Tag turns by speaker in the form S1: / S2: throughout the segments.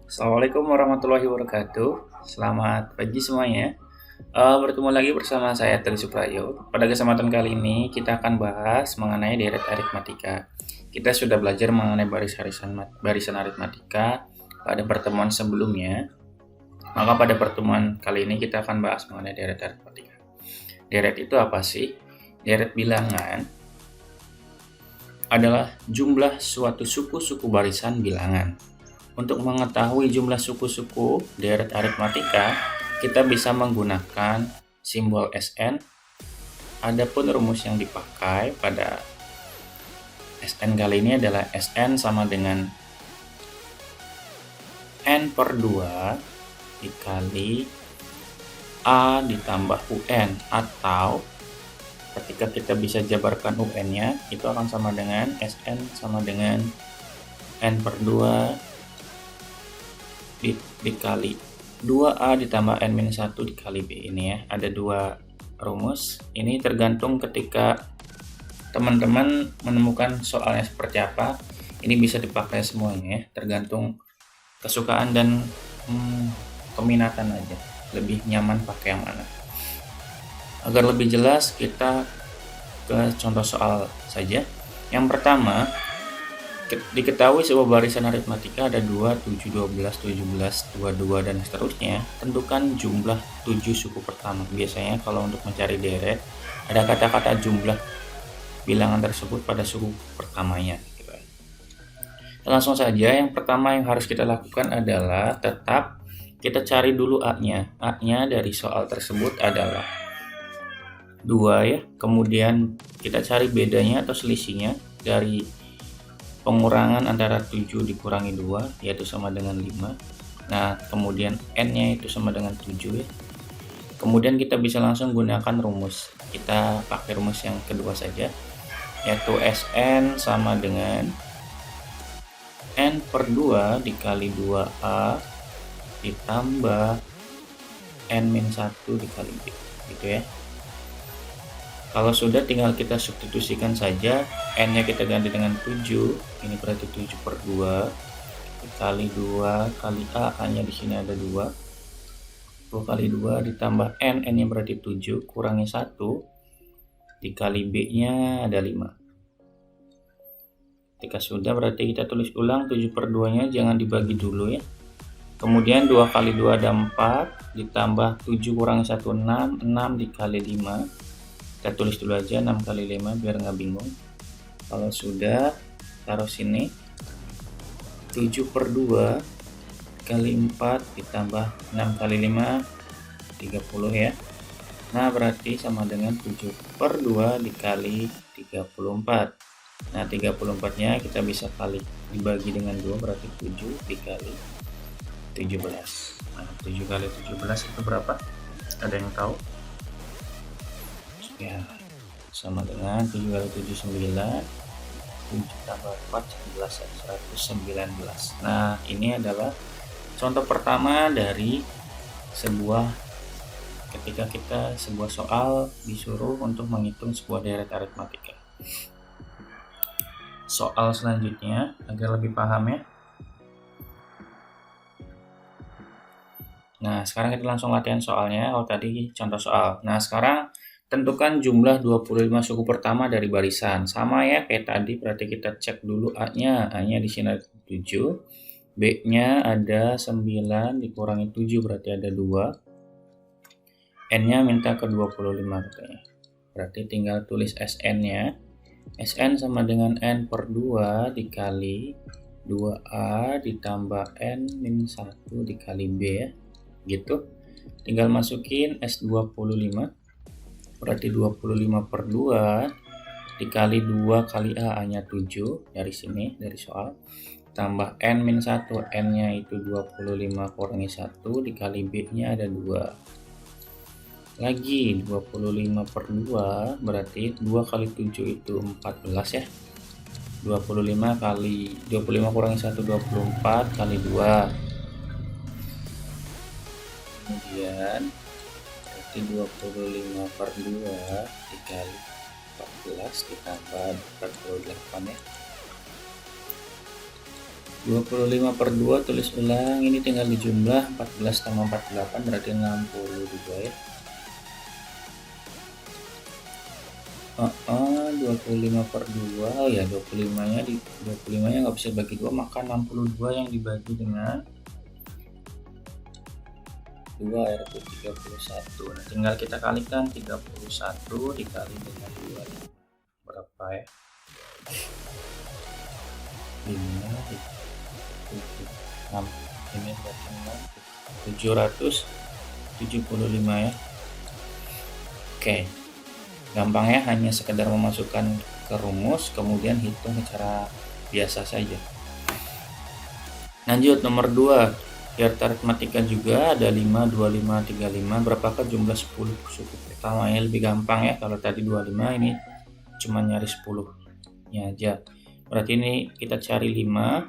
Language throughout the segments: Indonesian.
S1: Assalamualaikum warahmatullahi wabarakatuh. Selamat pagi semuanya. Bertemu lagi bersama saya Tri Suprayo. Pada kesempatan kali ini kita akan bahas mengenai deret aritmatika. Kita sudah belajar mengenai barisan aritmatika pada pertemuan sebelumnya. Maka pada pertemuan kali ini kita akan bahas mengenai deret aritmatika. Deret itu apa sih? Deret bilangan adalah jumlah suatu suku-suku barisan bilangan. Untuk mengetahui jumlah suku-suku deret aritmatika, kita bisa menggunakan simbol SN. Adapun rumus yang dipakai pada SN kali ini adalah SN sama dengan N per 2 dikali A ditambah UN, atau ketika kita bisa jabarkan UN-nya, itu akan sama dengan SN sama dengan N per 2 dikali 2A ditambah N-1 dikali B. Ini ya, ada dua rumus. Ini tergantung ketika teman-teman menemukan soalnya seperti apa. Ini bisa dipakai semuanya ya, tergantung kesukaan dan peminatan aja. Lebih nyaman pakai yang mana. Agar lebih jelas, kita ke contoh soal saja. Yang pertama, diketahui sebuah barisan aritmatika ada 2, 7, 12, 17, 22, dan seterusnya. Tentukan jumlah 7 suku pertama. Biasanya kalau untuk mencari deret, ada kata-kata jumlah bilangan tersebut pada suku pertamanya. Langsung saja, yang pertama yang harus kita lakukan adalah tetap kita cari dulu A-nya. A-nya dari soal tersebut adalah 2 ya. Kemudian kita cari bedanya atau selisihnya dari pengurangan antara 7 dikurangi 2, yaitu sama dengan 5. Nah, kemudian N-nya itu sama dengan 7 ya. Kemudian kita bisa langsung gunakan rumus. Kita pakai rumus yang kedua saja, yaitu Sn sama dengan N per 2 dikali 2A ditambah N-1 dikali B, gitu ya. Kalau sudah, tinggal kita substitusikan saja. N-nya kita ganti dengan 7. Ini berarti 7 per 2 dikali 2 kali A. A-nya di sini ada 2. 2 kali 2 ditambah N. N-nya berarti 7 kurangi 1 dikali B-nya ada 5. Ketika sudah, berarti kita tulis ulang 7 per 2-nya jangan dibagi dulu ya. Kemudian 2 kali 2 ada 4 ditambah 7 kurangi 1 6. 6 dikali 5. Kita tulis dulu aja 6 kali 5 biar nggak bingung. Kalau sudah, taruh sini 7 per 2 kali 4 ditambah 6 kali 5 30 ya. Nah, berarti sama dengan 7 per 2 dikali 34. Nah, 34 nya kita bisa kali dibagi dengan 2, berarti 7 dikali 17. Nah, 7 kali 17 itu berapa? Ada yang tahu? Ya, sama dengan 7 kali 7 9, 7 tambah 4 11 ya, 119. Nah, ini adalah contoh pertama dari ketika kita sebuah soal disuruh untuk menghitung sebuah deret aritmatika. Soal selanjutnya agar lebih paham ya. Nah, sekarang kita langsung latihan soalnya. Oh, tadi contoh soal. Nah, sekarang tentukan jumlah 25 suku pertama dari barisan. Sama ya kayak tadi, berarti kita cek dulu A-nya. A-nya di sini ada 7. B-nya ada 9 dikurangi 7 berarti ada 2. N-nya minta ke 25 katanya. Berarti tinggal tulis SN-nya. SN sama dengan N per 2 dikali 2A ditambah N-1 dikali B ya. Gitu. Tinggal masukin S25. Berarti 25 per 2 dikali 2 kali A-nya 7 dari sini, dari soal, tambah N-1, N-nya itu 25 kurangi 1 dikali B-nya ada 2. Lagi 25 per 2 berarti 2 kali 7 itu 14 ya. 25 kurangi 1 24 kali 2. Kemudian 25 per 2 dikali 14 ditambah 48 ya. 25/2 tulis ulang, ini tinggal dijumlah 14 tambah 48 berarti 62 ya. 25/2, oh ya 25 nya nggak bisa bagi 2, maka 62 yang dibagi dengan 2 yaitu 31. Nah, tinggal kita kalikan 31 dikali dengan 2 berapa ya? 5 6 ini berarti 775 ya. Oke, gampangnya hanya sekedar memasukkan ke rumus kemudian hitung secara biasa saja. Lanjut nomor 2, di aritmatika juga ada 5, 25, 35. Berapakah jumlah 10 suku pertama? Ya lebih gampang ya, kalau tadi 25 ini cuma nyari 10 nya aja. Berarti ini kita cari 5,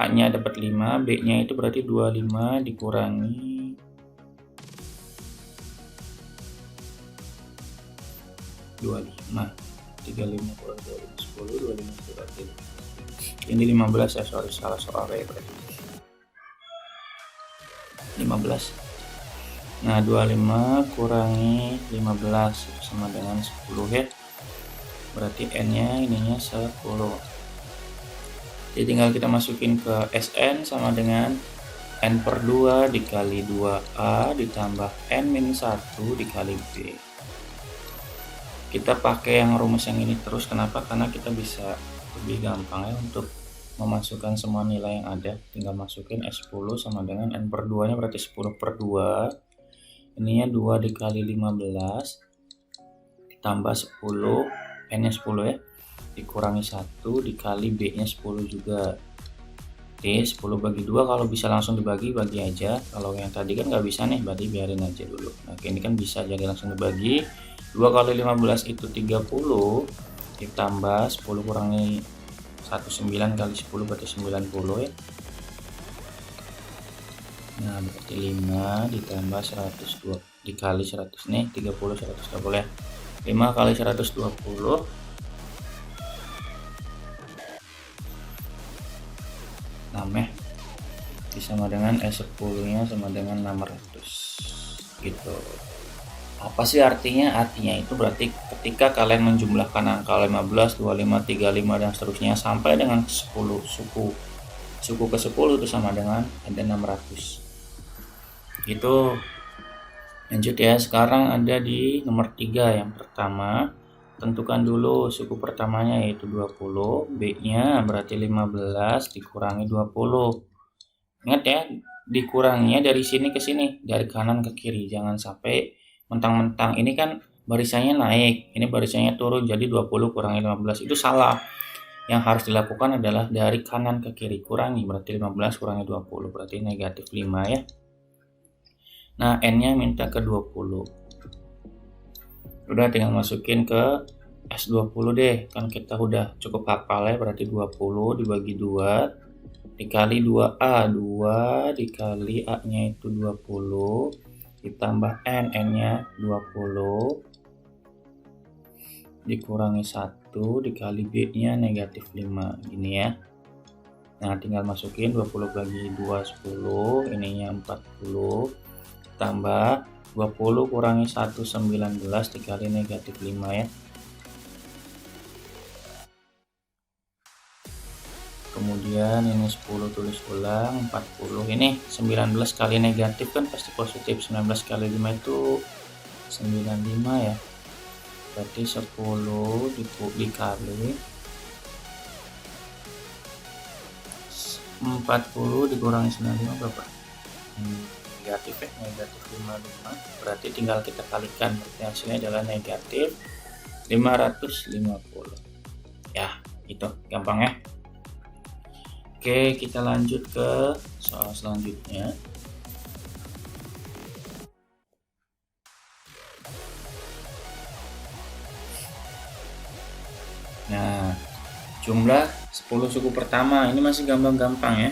S1: A nya dapat 5, B nya itu berarti 25 dikurangi 25, 35 kurang 25, 10, 25 berarti ini 15 ya, sorry salah soal ya, berarti 15. Nah 25 kurangi 15 itu sama dengan 10 ya, berarti N nya ininya 10. Jadi tinggal kita masukin ke Sn sama dengan N/2 dikali 2A ditambah N-1 dikali B. Kita pakai yang rumus yang ini terus, kenapa? Karena kita bisa lebih gampang ya untuk memasukkan semua nilai yang ada. Tinggal masukin S10 sama dengan N/2 nya berarti 10/2, ininya 2 dikali 15 ditambah 10, N nya 10 ya, dikurangi 1 dikali B nya 10 juga. Oke, 10 bagi 2 kalau bisa langsung dibagi, bagi aja. Kalau yang tadi kan nggak bisa nih, berarti biarin aja dulu. Nah ini kan bisa, jadi langsung dibagi. 2 kali 15 itu 30 ditambah 10 kurangi 19 kali 10 berarti 90 ya. Nah berarti 5 ditambah 102 dikali 100 nih 30, 100 nggak boleh. 5 kali 120 6 sama dengan S10 nya sama dengan 600 gitu. Apa sih artinya? Artinya itu berarti ketika kalian menjumlahkan angka 15, 25, 35 dan seterusnya sampai dengan 10 suku ke 10 itu sama dengan ada 600 gitu. Lanjut ya, sekarang ada di nomor 3 yang pertama. Tentukan dulu suku pertamanya yaitu 20, B-nya berarti 15 dikurangi 20. Ingat ya, dikuranginya dari sini ke sini, dari kanan ke kiri. Jangan sampai mentang-mentang ini kan barisannya naik, ini barisannya turun, jadi 20 kurangi 15. Itu salah. Yang harus dilakukan adalah dari kanan ke kiri, kurangi, berarti 15 kurangi 20, berarti negatif 5 ya. Nah, N-nya minta ke 20. Udah tinggal masukin ke S20 deh, kan kita udah cukup hafal ya, berarti 20 dibagi 2 dikali 2A, 2 dikali A nya itu 20 ditambah N nya 20 dikurangi 1 dikali B nya negatif 5 gini ya. Nah tinggal masukin 20 bagi 2 10, ininya 40 tambah 20 kurangi 1 19 dikali negatif 5 ya. Kemudian ini 10 tulis ulang 40, ini 19 kali negatif kan pasti positif, 19 kali 5 itu 95 ya, berarti 10 dikali 40 dikurangi 95 berapa? Negatif ya, negatif 55, berarti tinggal kita kalikan, berarti hasilnya adalah negatif 550 ya. Itu gampang ya. Oke, kita lanjut ke soal selanjutnya. Nah, jumlah 10 suku pertama ini masih gampang-gampang ya.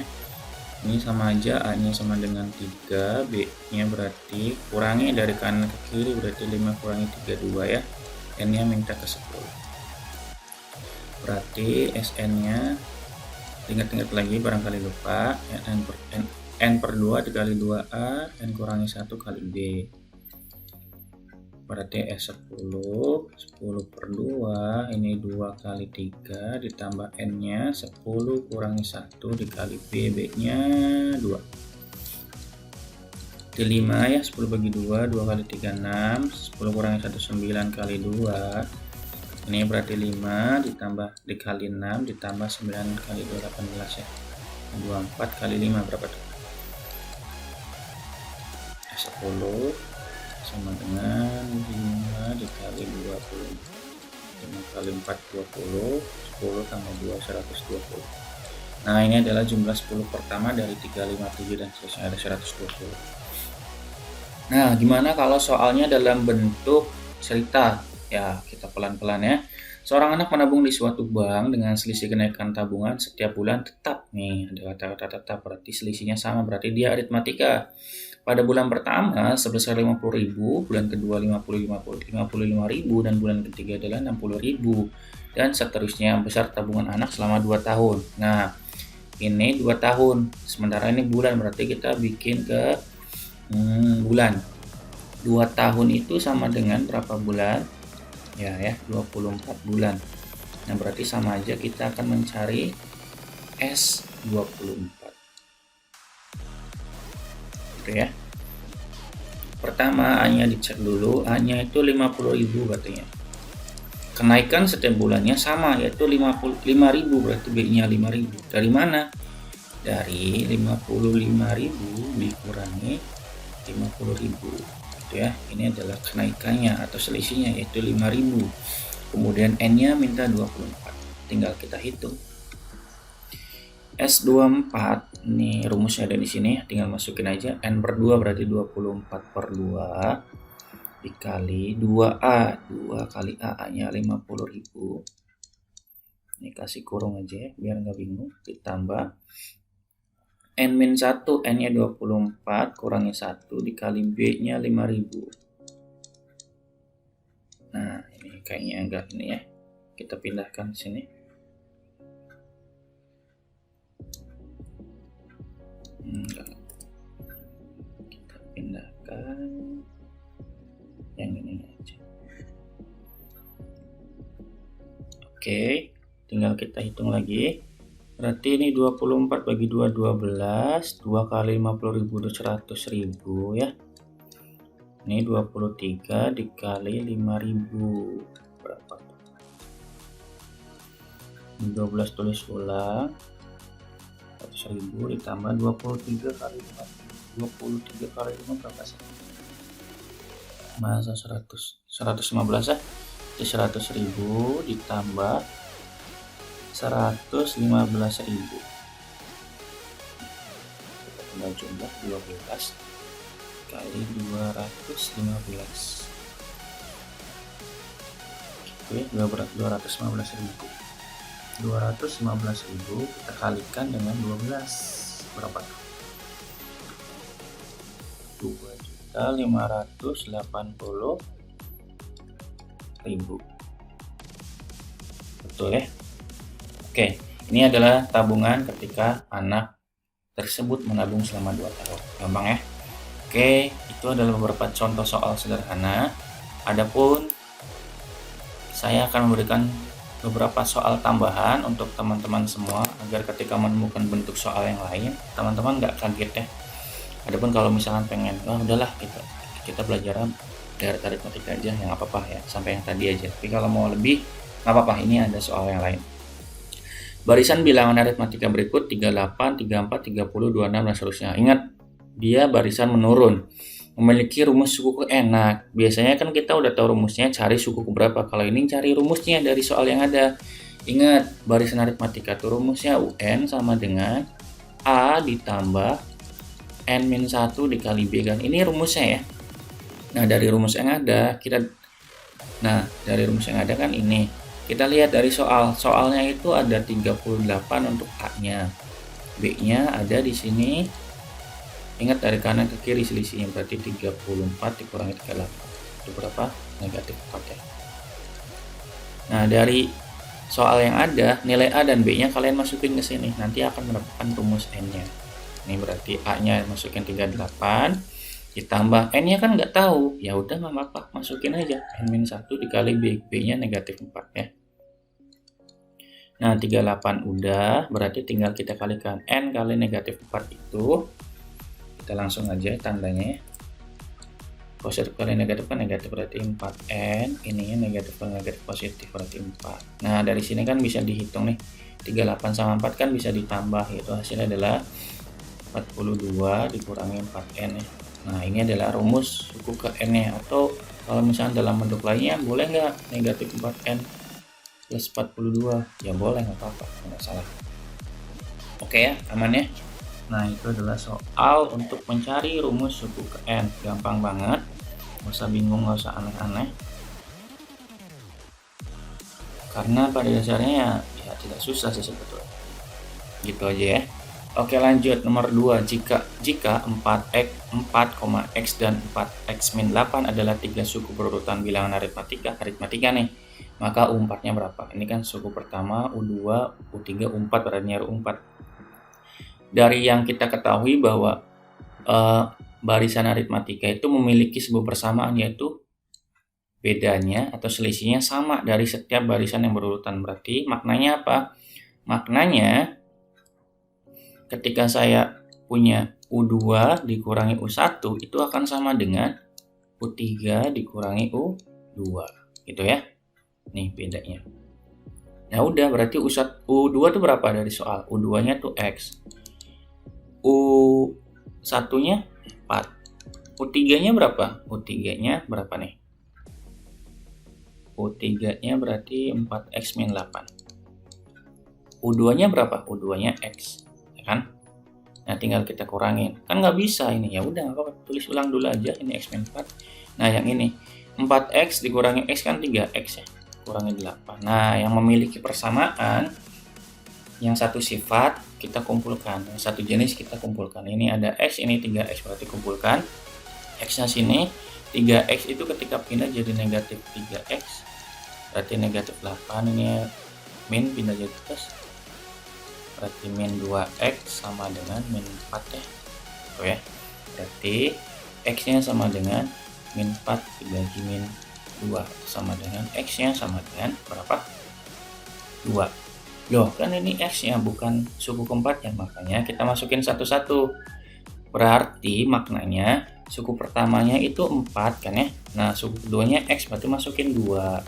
S1: Ini sama aja, A-nya sama dengan 3, B-nya berarti kurangi dari kanan ke kiri, berarti 5 kurangi 3 2 ya. N-nya minta ke 10. Berarti SN-nya Ingat-ingat lagi barangkali lupa, n per 2 dikali 2A, n kurangi 1 kali B. Berarti S10, 10 per 2, ini 2 kali 3, ditambah N-nya, 10 kurangi 1 dikali B, B-nya 2. Di 5 ya, 10 bagi 2, 2 kali 3, 6, 10 kurangi 1, 9 kali 2. Ini berarti 5 ditambah dikali 6 ditambah 9 kali 2, 18 ya. 24 kali 5 berapa tuh? 10 sama dengan 5 dikali 20. 5 kali 4 20, 10 tambah 2 120. Nah, ini adalah jumlah 10 pertama dari 357 dan seterusnya ada 120. Nah, gimana kalau soalnya dalam bentuk cerita? Ya, kita pelan-pelan ya. Seorang anak menabung di suatu bank dengan selisih kenaikan tabungan setiap bulan tetap. Nih, ada kata-kata tetap, berarti selisihnya sama, berarti dia aritmatika. Pada bulan pertama sebesar 50.000, bulan kedua 55.000, dan bulan ketiga adalah 60.000. Dan seterusnya besar tabungan anak selama 2 tahun. Nah, ini 2 tahun. Sementara ini bulan, berarti kita bikin ke bulan. 2 tahun itu sama dengan berapa bulan? Ya, 24 bulan. Nah, berarti sama aja kita akan mencari S24. Gitu ya. Pertama, A-nya dicek dulu. A-nya itu 50.000 katanya. Kenaikan setiap bulannya sama, yaitu 55.000, berarti B-nya 5.000. Dari mana? Dari 55.000 dikurangi 50.000, gitu ya. Ini adalah kenaikannya atau selisihnya, yaitu 5.000. Kemudian N-nya minta 24. Tinggal kita hitung. S24 ini rumusnya ada di sini, tinggal masukin aja. N per 2 berarti 24 per 2 dikali 2A. 2 kali A-nya 50.000. Ini kasih kurung aja ya, biar nggak bingung. Ditambah N-1, N-nya 24, kurangi 1, dikali B-nya 5.000. Nah, ini kayaknya enggak ini ya. Kita pindahkan sini. Enggak. Kita pindahkan yang ini aja. Oke, tinggal kita hitung lagi. Berarti ini 24 bagi 2, 12. 2 kali 50.000 itu 100.000 ya. Ini 23 dikali 5.000. Berapa? 12 tulis ulang. 100.000 ditambah 23 kali 5. 23 kali 5 berapa sih? Masa 100? 115 ya? Jadi 100.000 ditambah 115.000. Kita tambah jumlah 12 kali 215. Oke, 215.000. 215.000 kita kalikan dengan 12. Berapa tuh? 2.580.000. Betul ya? Oke, ini adalah tabungan ketika anak tersebut menabung selama 2 tahun. Gampang ya? Oke, itu adalah beberapa contoh soal sederhana. Adapun saya akan memberikan beberapa soal tambahan untuk teman-teman semua agar ketika menemukan bentuk soal yang lain, teman-teman nggak kaget ya. Adapun kalau misalkan pengen, udahlah kita belajar dari aritmatika aja, yang apa-apa ya, sampai yang tadi aja. Tapi kalau mau lebih, nggak apa-apa, ini ada soal yang lain. Barisan bilangan aritmatika berikut 38, 34, 30, 26, dan seterusnya. Ingat, dia barisan menurun. Memiliki rumus suku enak. Biasanya kan kita udah tahu rumusnya, cari suku berapa. Kalau ini cari rumusnya dari soal yang ada. Ingat, barisan aritmatika itu rumusnya UN sama dengan A ditambah N-1 dikali B kan. Ini rumusnya ya. Nah, dari rumus yang ada kan ini. Kita lihat dari soalnya itu ada 38 untuk A-nya. B-nya ada di sini. Ingat dari kanan ke kiri selisihnya, berarti 34 dikurangi 38. Itu berapa? Negatif 4 ya. Nah, dari soal yang ada nilai A dan B-nya kalian masukin ke sini, nanti akan mendapatkan rumus N-nya. Ini berarti A-nya masukin 38 ditambah N-nya kan nggak tahu, ya udah nggak apa-apa, masukin aja N-1 dikali B, B-nya negatif 4 ya. Nah 38 udah, berarti tinggal kita kalikan N kali negatif 4 itu, kita langsung aja tandanya. Positif kali negatif kan negatif, berarti 4N, ininya negatif kali negatif positif berarti 4. Nah dari sini kan bisa dihitung nih, 38 sama 4 kan bisa ditambah, yaitu hasilnya adalah 42 dikurangi 4N ya. Nah ini adalah rumus suku ke N nya, atau kalau misalnya dalam bentuk lainnya boleh nggak negatif 4N plus 42, ya boleh, nggak apa-apa, nggak salah. Oke ya, aman ya. Nah itu adalah soal untuk mencari rumus suku ke N, gampang banget, nggak usah bingung, nggak usah aneh-aneh, karena pada dasarnya ya tidak susah sih sebetulnya. Gitu aja ya. Oke lanjut, nomor 2, jika 4x dan 4x-8 adalah 3 suku berurutan bilangan aritmatika nih, maka U4-nya berapa? Ini kan suku pertama, U2, U3, U4, berarti U4. Dari yang kita ketahui bahwa barisan aritmatika itu memiliki sebuah persamaan, yaitu bedanya atau selisihnya sama dari setiap barisan yang berurutan. Berarti maknanya apa? Maknanya ketika saya punya U2 dikurangi U1 itu akan sama dengan U3 dikurangi U2 gitu ya. Nih bedanya. Nah udah, berarti U2 itu berapa dari soal? U2 nya tuh X, U1 nya 4, U3 nya berapa? U3 nya berapa nih? U3 nya berarti 4x-8. U2 nya berapa? U2 nya X ya kan? Nah tinggal kita kurangin, kan nggak bisa ini, ya udah apa, tulis ulang dulu aja, ini x-4. Nah yang ini 4x dikurangi x kan 3x ya, kurangi 8. Nah yang memiliki persamaan, yang satu sifat kita kumpulkan, yang satu jenis kita kumpulkan. Ini ada x, ini 3x, berarti kumpulkan x nya sini. 3x itu ketika pindah jadi negatif 3x, berarti negatif 8. Ini min pindah jadi plus, berarti min 2x sama dengan min 4 ya. Tuh ya, berarti x nya sama dengan min 4 dibagi min 2 sama dengan x nya sama dengan berapa? 2. Loh kan ini x nya bukan suku keempatnya, makanya kita masukin satu-satu. Berarti maknanya suku pertamanya itu 4 kan ya. Nah suku keduanya x, berarti masukin 2.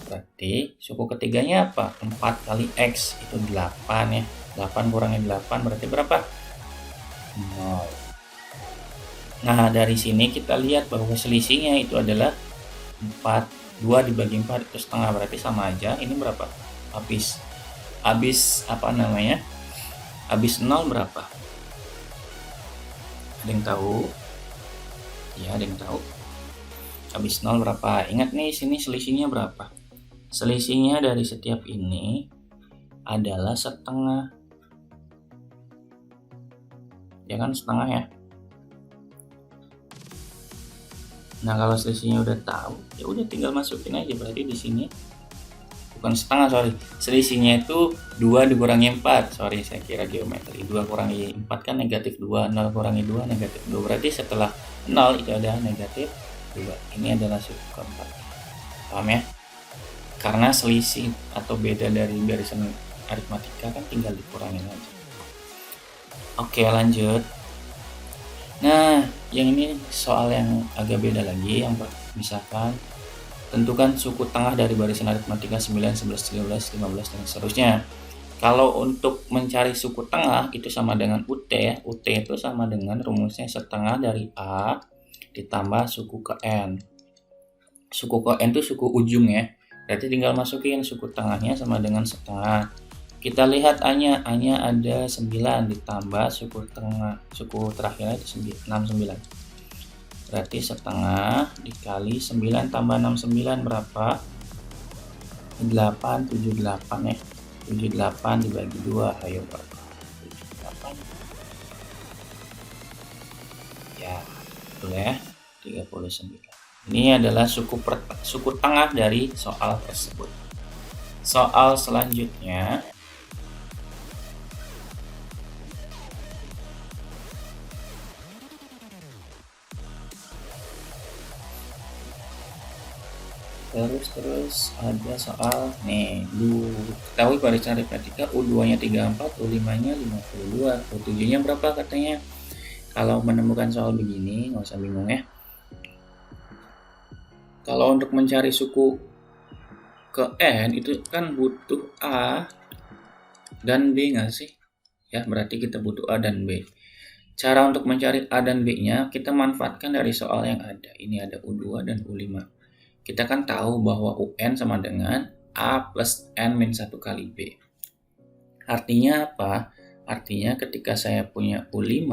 S1: Berarti suku ketiganya apa? 4 kali x itu 8 ya. 8 kurangi 8 berarti berapa? 0. Nah dari sini kita lihat bahwa selisihnya itu adalah 4. 2 dibagi 4 itu setengah, berarti sama aja. Ini berapa? Habis apa namanya? Habis 0 berapa? Ada yang tahu? Ya, ada yang tahu. Habis 0 berapa? Ingat nih, sini selisihnya berapa? Selisihnya dari setiap ini adalah setengah. Ya kan, setengah ya. Nah, kalau selisihnya udah tahu, ya udah tinggal masukin aja. Berarti di sini bukan setengah, selisihnya itu 2 dikurangi 4. Saya kira geometri. 2 kurangi 4 kan negatif 2, 0 kurangi 2 negatif 2. Berarti setelah 0 itu ada negatif 2. Ini adalah suku keempat. Paham ya? Karena selisih atau beda dari barisan aritmatika kan tinggal dikurangin aja. Oke, lanjut. Nah, yang ini soal yang agak beda lagi, yang misalkan tentukan suku tengah dari barisan aritmatika 9, 11, 13, 15, dan seterusnya. Kalau untuk mencari suku tengah itu sama dengan UT ya. UT itu sama dengan rumusnya setengah dari A ditambah suku ke N. Suku ke N itu suku ujung ya. Berarti tinggal masukin suku tengahnya sama dengan setengah. Kita lihat A-nya ada 9 ditambah suku terakhirnya itu 69. Berarti setengah dikali 9 tambah 69 berapa? 878 ya. 78 dibagi 2, ayo berapa? 78. Ya, betul ya. 39. Ini adalah suku tengah dari soal tersebut. Soal selanjutnya, terus ada soal nih, ketahui barisan aritmatika U2 nya 34, U5 nya 52, U7 nya berapa katanya. Kalau menemukan soal begini nggak usah bingung ya. Kalau untuk mencari suku ke N itu kan butuh A dan B nggak sih? Ya, berarti kita butuh A dan B. Cara untuk mencari A dan B-nya kita manfaatkan dari soal yang ada. Ini ada U2 dan U5. Kita kan tahu bahwa UN sama dengan A plus N min 1 kali B. Artinya apa? Artinya ketika saya punya U5,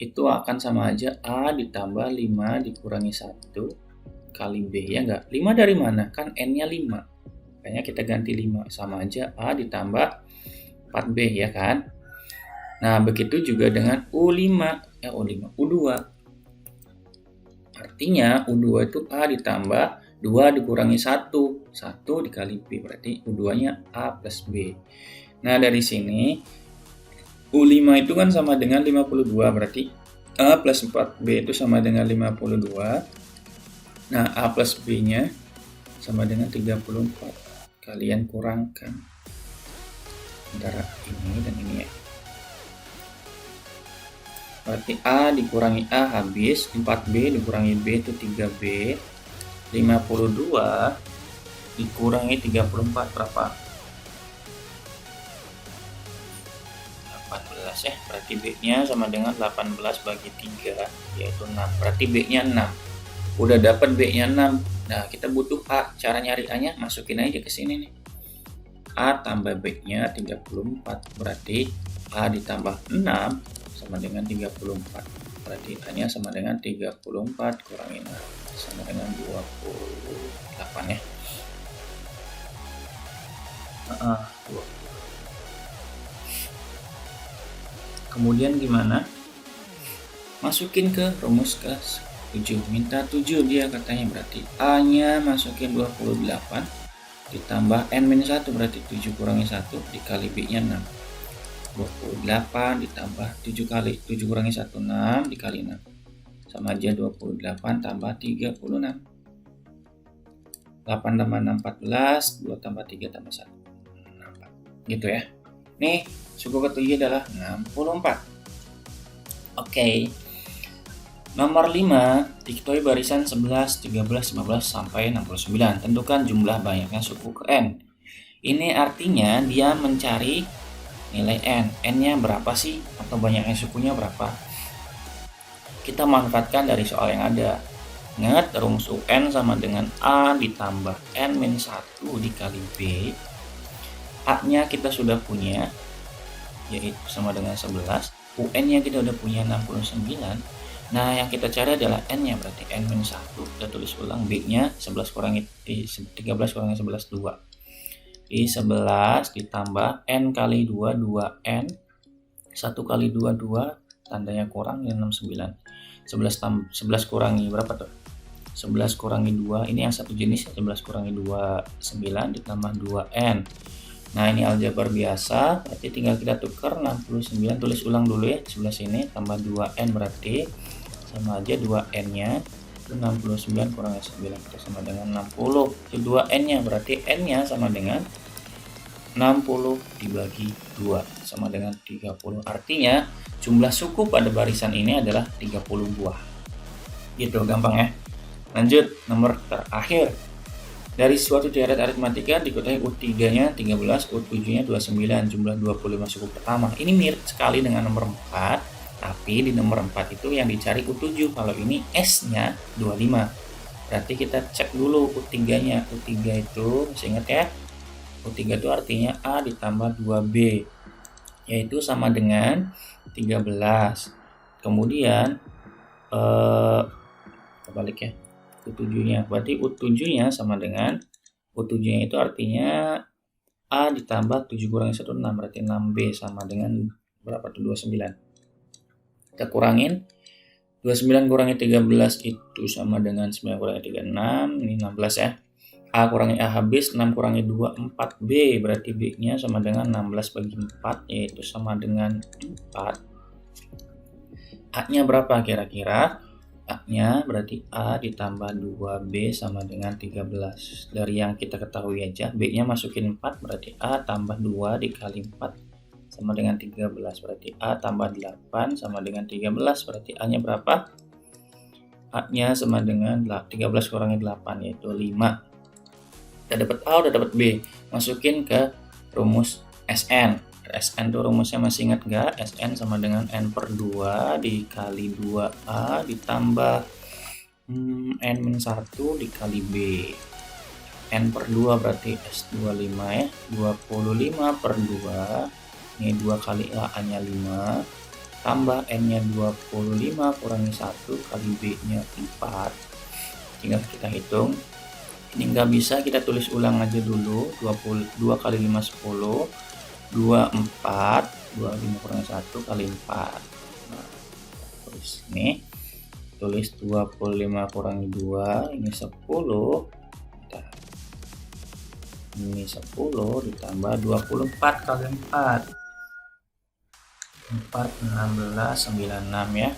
S1: itu akan sama aja A ditambah 5 dikurangi 1 kali B, ya nggak? 5 dari mana? Kan N-nya 5. Makanya kita ganti 5. Sama aja A ditambah 4B, ya kan? Nah, begitu juga dengan U2. Artinya U2 itu A ditambah 2 dikurangi 1. 1 dikali B, berarti U2-nya A plus B. Nah, dari sini U5 itu kan sama dengan 52, berarti A plus 4B itu sama dengan 52. Nah, A plus B-nya sama dengan 34. Kalian kurangkan antara ini dan ini ya. Berarti A dikurangi A habis, 4B dikurangi B itu 3B, 52 dikurangi 34 berapa? 18 ya, berarti B-nya sama dengan 18 bagi 3, yaitu 6, berarti B-nya 6. Udah dapat B-nya 6, nah kita butuh A, cara nyari A-nya masukin aja ke sini nih. A tambah B-nya 34, berarti A ditambah 6 sama dengan 34, berarti A-nya sama dengan 34 kurangi 6 sama dengan 28 ya. Kemudian gimana? Masukin ke rumus ke 7, minta 7 dia katanya, berarti A-nya masukin 28 ditambah N-1, berarti 7 kurangi 1 dikali B-nya 6. 28 ditambah 7 kali 7 kurangi 1, 6 dikali 6 sama aja 28 tambah 36. 8 tambah 6 14, 2 tambah 3 tambah 1 4, gitu ya. Nih suku ke-7 adalah 64. Oke. Nomor 5, diketahui barisan 11, 13, 15 sampai 69. Tentukan jumlah banyaknya suku ke N. Ini artinya dia mencari nilai N. N-nya berapa sih? Atau banyaknya sukunya berapa? Kita manfaatkan dari soal yang ada. Ingat, rumus UN sama dengan A ditambah N-1 dikali B. A-nya kita sudah punya, yaitu sama dengan 11. UN-nya kita udah punya 69. Nah, yang kita cari adalah N-nya, berarti N-1. Kita tulis ulang, B-nya 13 kurangi 11, 2. Di 11 ditambah N kali 2, 2N. 1 kali 2, 2. Tandanya kurang, 69. 11 kurangi berapa tuh? 11 kurangi 2, ini yang satu jenis. 11 kurangi 2, 9 ditambah 2N. Nah, ini aljabar biasa, berarti tinggal kita tukar 69. Tulis ulang dulu ya, sebelah sini tambah 2N, berarti sama aja 2N-nya 69 kurangi 9 itu sama dengan 60. Itu 2N-nya, berarti N-nya sama dengan 60 dibagi 2 sama dengan 30. Artinya jumlah suku pada barisan ini adalah 30 buah. Gitu gampang ya. Lanjut nomor terakhir. Dari suatu deret aritmatika diketahui U3-nya 13, U7-nya 29, jumlah 25 suku pertama. Ini mirip sekali dengan nomor 4, tapi di nomor 4 itu yang dicari U7, kalau ini S-nya 25. Berarti kita cek dulu U3-nya. U3 itu masih ingat ya? U3 itu artinya A ditambah 2B, yaitu sama dengan 13. Kemudian kebalik ya, U7-nya. Berarti U7-nya sama dengan, U7-nya itu artinya A ditambah 7 kurangi 1, 6. Berarti 6B sama dengan berapa tuh? 29. Kita kurangin. 29 kurangi 13 itu sama dengan 9 kurangi 3, 6. Ini 16 ya. A kurangi A habis, 6 kurangi 2, 4B. Berarti B-nya sama dengan 16 bagi 4, yaitu sama dengan 4. A-nya berapa kira-kira? A-nya berarti A ditambah 2B sama dengan 13. Dari yang kita ketahui aja, B-nya masukin 4, berarti A tambah 2 dikali 4 sama dengan 13. Berarti A tambah 8 sama dengan 13. Berarti A-nya berapa? A-nya sama dengan 13 kurangi 8, yaitu 5. Udah dapat A, udah dapat B. Masukin ke rumus SN. SN tuh rumusnya masih ingat nggak? SN sama dengan N per 2 dikali 2A ditambah N-1 dikali B. N per 2 berarti S25 ya. 25 per 2. Ini 2 kali A-nya 5. Tambah N-nya 25 kurangi 1 kali B-nya 4. Tinggal kita hitung. Ini nggak bisa, kita tulis ulang aja dulu. 22 kali 5 10, 24, 25 kurangi 1 kali 4. Nah, tulis ini, tulis 25 kurangi 2, ini 10. Bentar. Ini 10 ditambah 24 kali 4. 4, 16, 96 ya.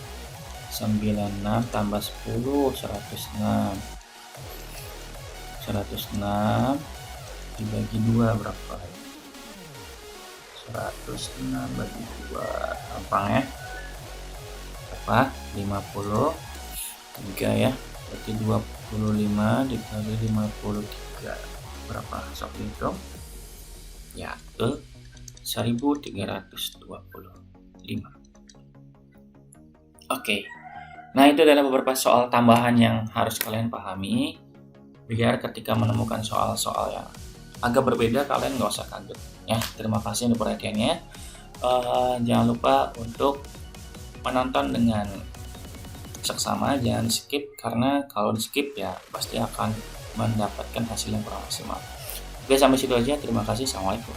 S1: 96 tambah 10, 106. 106 dibagi 2 berapa? 106 bagi 2 gampang ya, berapa? 53 ya. Berarti 25 dikali 53 berapa? Sok hitung ya, ke 1325. Oke, nah itu adalah beberapa soal tambahan yang harus kalian pahami, biar ketika menemukan soal-soal yang agak berbeda kalian nggak usah kaget ya. Terima kasih untuk perhatiannya. Jangan lupa untuk menonton dengan seksama, jangan skip, karena kalau di skip ya pasti akan mendapatkan hasil yang kurang maksimal. Oke, sampai situ aja. Terima kasih. Assalamualaikum.